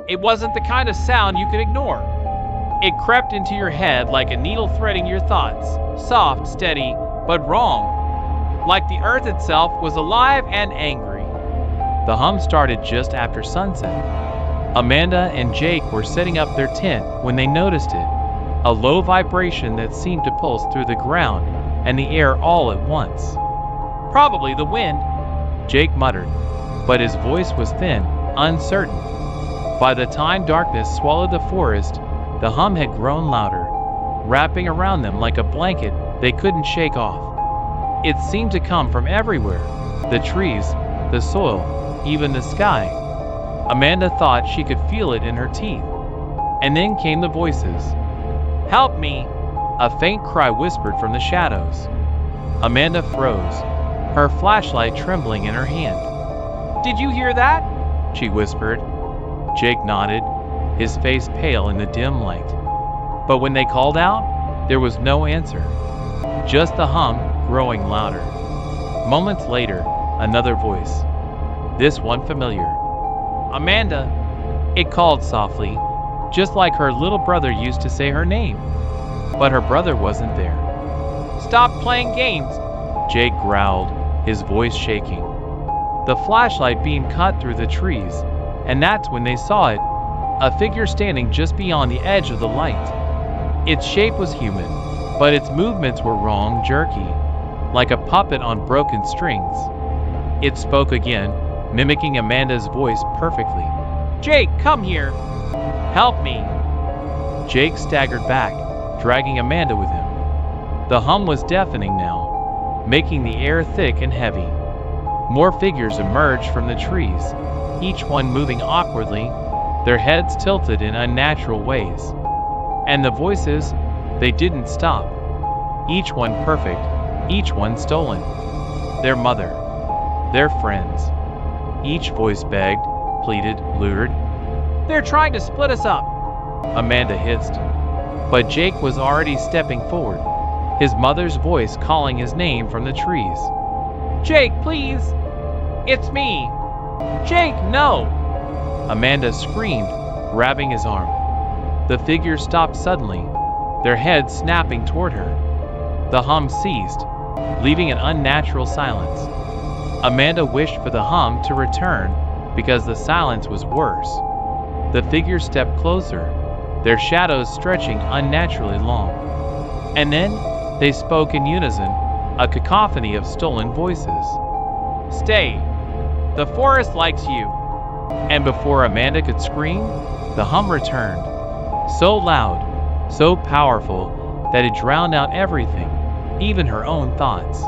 It wasn't the kind of sound you could ignore. It crept into your head like a needle threading your thoughts, soft, steady, but wrong. Like the earth itself was alive and angry. The hum started just after sunset. Amanda and Jake were setting up their tent when they noticed it, a low vibration that seemed to pulse through the ground and the air all at once. Probably the wind, Jake muttered, but his voice was thin, uncertain. By the time darkness swallowed the forest, the hum had grown louder, wrapping around them like a blanket they couldn't shake off. It seemed to come from everywhere, the trees, the soil, even the sky. Amanda thought she could feel it in her teeth. And then came the voices. "Help me!" A faint cry whispered from the shadows. Amanda froze, her flashlight trembling in her hand. "Did you hear that?" she whispered. Jake nodded, his face pale in the dim light. But when they called out, there was no answer. Just the hum growing louder. Moments later, another voice. This one familiar. "Amanda," it called softly, just like her little brother used to say her name. But her brother wasn't there. "Stop playing games," Jake growled, his voice shaking. The flashlight beam cut through the trees, and that's when they saw it, a figure standing just beyond the edge of the light. Its shape was human, but its movements were wrong, jerky, like a puppet on broken strings. It spoke again, mimicking Amanda's voice perfectly. "Jake, come here! Help me!" Jake staggered back, dragging Amanda with him. The hum was deafening now, making the air thick and heavy. More figures emerged from the trees, each one moving awkwardly, their heads tilted in unnatural ways. And the voices, they didn't stop. Each one perfect, each one stolen. Their mother, their friends. Each voice begged, pleaded, lured. "They're trying to split us up," Amanda hissed. But Jake was already stepping forward, his mother's voice calling his name from the trees. "Jake, please! It's me! Jake, no!" Amanda screamed, grabbing his arm. The figures stopped suddenly, their heads snapping toward her. The hum ceased, leaving an unnatural silence. Amanda wished for the hum to return because the silence was worse. The figures stepped closer, their shadows stretching unnaturally long. And then they spoke in unison, a cacophony of stolen voices. "Stay! The forest likes you!" And before Amanda could scream, the hum returned, so loud, so powerful, that it drowned out everything, even her own thoughts.